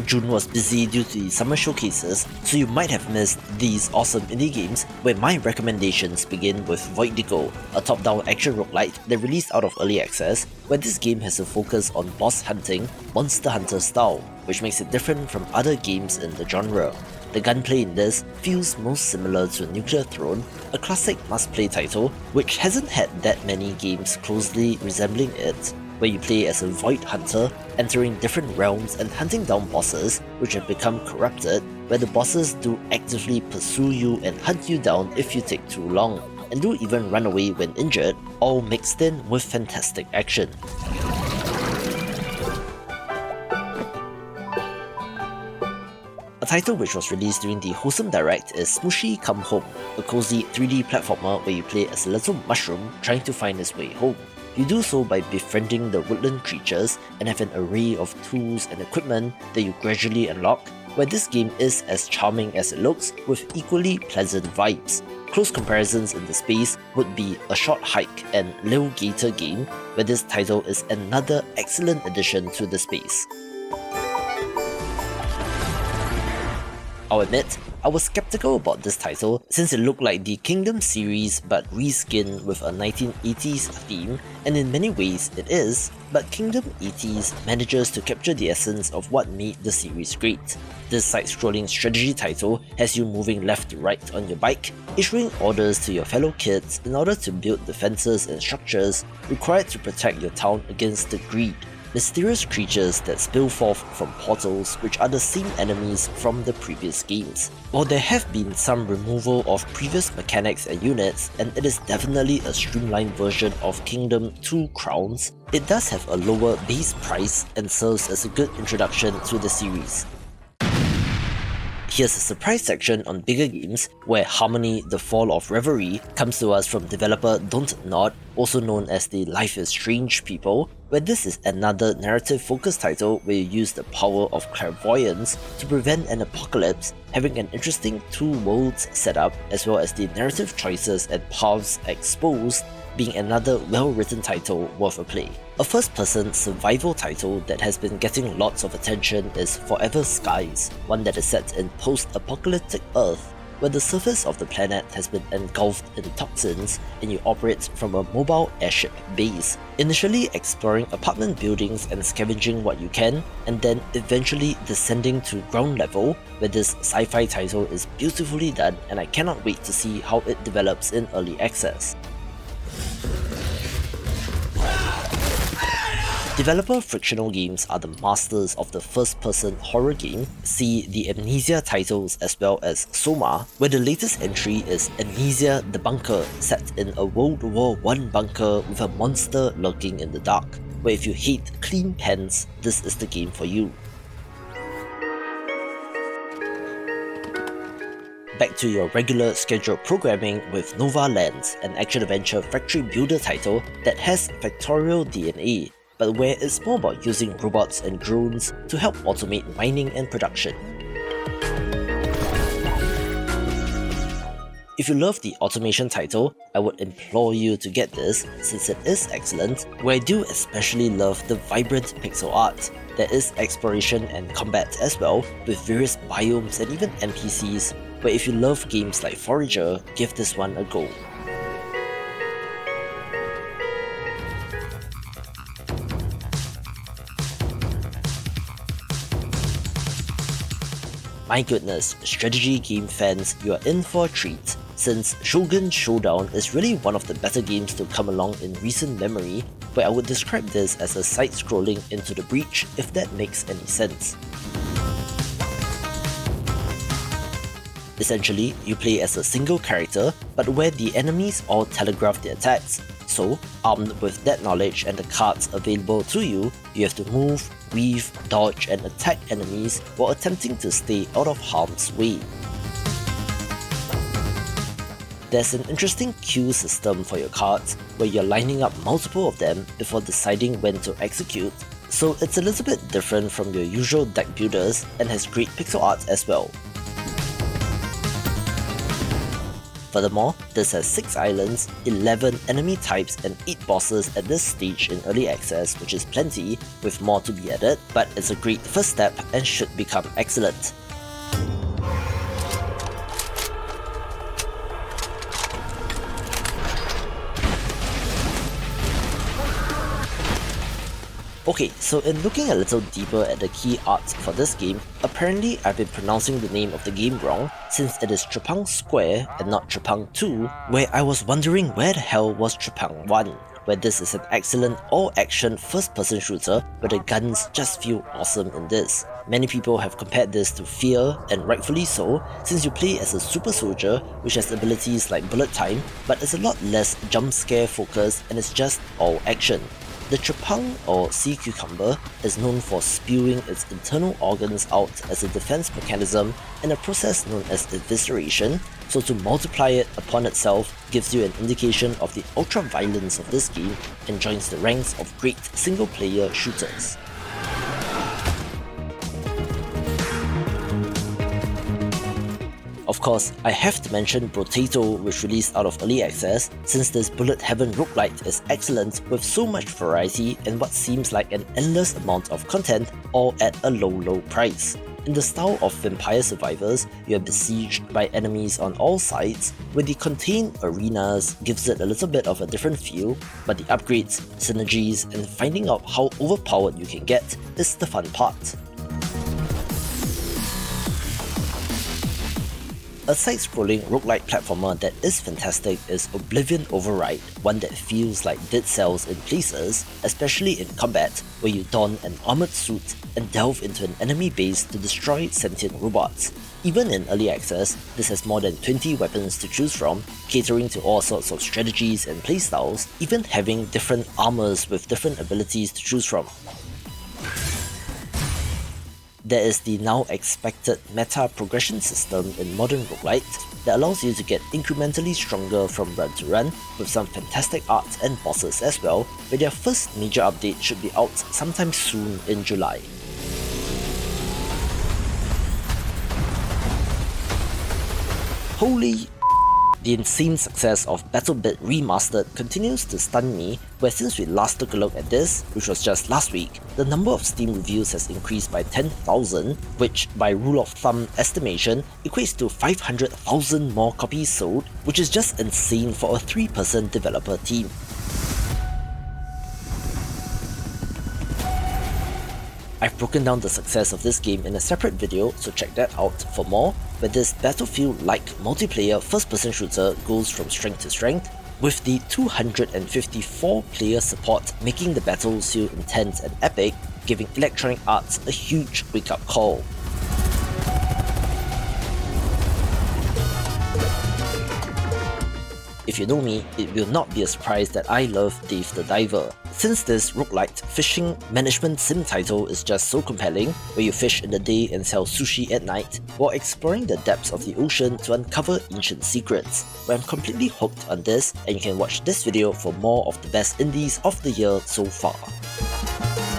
June was busy due to the summer showcases, so you might have missed these awesome indie games, where my recommendations begin with Voidigo, a top-down action roguelite that released out of early access, where this game has a focus on boss hunting, Monster Hunter style, which makes it different from other games in the genre. The gunplay in this feels most similar to Nuclear Throne, a classic must-play title which hasn't had that many games closely resembling it, where you play as a void hunter, entering different realms and hunting down bosses which have become corrupted, where the bosses do actively pursue you and hunt you down if you take too long, and do even run away when injured, all mixed in with fantastic action. A title which was released during the Wholesome Direct is Smushi Come Home, a cozy 3D platformer where you play as a little mushroom trying to find his way home. You do so by befriending the woodland creatures and have an array of tools and equipment that you gradually unlock, where this game is as charming as it looks with equally pleasant vibes. Close comparisons in the space would be A Short Hike and Lil Gator Game, where this title is another excellent addition to the space. I'll admit, I was skeptical about this title since it looked like the Kingdom series but reskinned with a 1980s theme, and in many ways it is, but Kingdom 80s manages to capture the essence of what made the series great. This side-scrolling strategy title has you moving left to right on your bike, issuing orders to your fellow kids in order to build defenses and structures required to protect your town against the greed, mysterious creatures that spill forth from portals which are the same enemies from the previous games. While there have been some removal of previous mechanics and units, and it is definitely a streamlined version of Kingdom 2 Crowns, it does have a lower base price and serves as a good introduction to the series. Here's a surprise section on bigger games, where Harmony: The Fall of Reverie comes to us from developer Don't Nod, also known as the Life is Strange people, where this is another narrative-focused title where you use the power of clairvoyance to prevent an apocalypse, having an interesting two worlds setup as well as the narrative choices and paths exposed, being another well-written title worth a play. A first-person survival title that has been getting lots of attention is Forever Skies, one that is set in post-apocalyptic Earth, where the surface of the planet has been engulfed in toxins and you operate from a mobile airship base, initially exploring apartment buildings and scavenging what you can, and then eventually descending to ground level, where this sci-fi title is beautifully done and I cannot wait to see how it develops in early access. Developer Frictional Games are the masters of the first-person horror game. See the Amnesia titles as well as Soma, where the latest entry is Amnesia the Bunker, set in a World War I bunker with a monster lurking in the dark, where if you hate clean pens, this is the game for you. Back to your regular scheduled programming with Nova Lands, an action-adventure factory builder title that has factorial DNA, but where it's more about using robots and drones to help automate mining and production. If you love the automation title, I would implore you to get this since it is excellent, where I do especially love the vibrant pixel art. There is exploration and combat as well, with various biomes and even NPCs, but if you love games like Forager, give this one a go. My goodness, strategy game fans, you are in for a treat, since Shogun Showdown is really one of the better games to come along in recent memory, where I would describe this as a side-scrolling Into the Breach, if that makes any sense. Essentially, you play as a single character, but where the enemies all telegraph their attacks, so armed with that knowledge and the cards available to you, you have to move, weave, dodge and attack enemies while attempting to stay out of harm's way. There's an interesting queue system for your cards, where you're lining up multiple of them before deciding when to execute, so it's a little bit different from your usual deck builders and has great pixel art as well. Furthermore, this has 6 islands, 11 enemy types and 8 bosses at this stage in early access, which is plenty, with more to be added, but it's a great first step and should become excellent. Okay, so in looking a little deeper at the key art for this game, apparently I've been pronouncing the name of the game wrong, since it is Trepang Square and not Trepang 2, where I was wondering where the hell was Trepang 1, where this is an excellent all-action first-person shooter where the guns just feel awesome in this. Many people have compared this to Fear, and rightfully so, since you play as a super soldier which has abilities like bullet time, but it's a lot less jump scare focused and it's just all action. The Trepang, or sea cucumber, is known for spewing its internal organs out as a defense mechanism in a process known as evisceration, so to multiply it upon itself gives you an indication of the ultra-violence of this game and joins the ranks of great single-player shooters. Of course, I have to mention Brotato, which released out of early access, since this bullet heaven roguelite is excellent with so much variety and what seems like an endless amount of content, all at a low price. In the style of Vampire Survivors, you are besieged by enemies on all sides, where the contained arenas gives it a little bit of a different feel, but the upgrades, synergies, and finding out how overpowered you can get is the fun part. A side-scrolling roguelike platformer that is fantastic is Oblivion Override, one that feels like Dead Cells in places, especially in combat, where you don an armoured suit and delve into an enemy base to destroy sentient robots. Even in early access, this has more than 20 weapons to choose from, catering to all sorts of strategies and playstyles, even having different armours with different abilities to choose from. There is the now expected meta progression system in modern roguelites that allows you to get incrementally stronger from run to run, with some fantastic art and bosses as well, where their first major update should be out sometime soon in July. Holy the insane success of BattleBit Remastered continues to stun me, where since we last took a look at this, which was just last week, the number of Steam reviews has increased by 10,000, which by rule of thumb estimation equates to 500,000 more copies sold, which is just insane for a 3-person developer team. I've broken down the success of this game in a separate video, so check that out for more, where this Battlefield-like multiplayer first-person shooter goes from strength to strength, with the 254 player support making the battles feel intense and epic, giving Electronic Arts a huge wake-up call. If you know me, it will not be a surprise that I love Dave the Diver. Since this roguelite fishing management sim title is just so compelling, where you fish in the day and sell sushi at night, while exploring the depths of the ocean to uncover ancient secrets, where I'm completely hooked on this, and you can watch this video for more of the best indies of the year so far.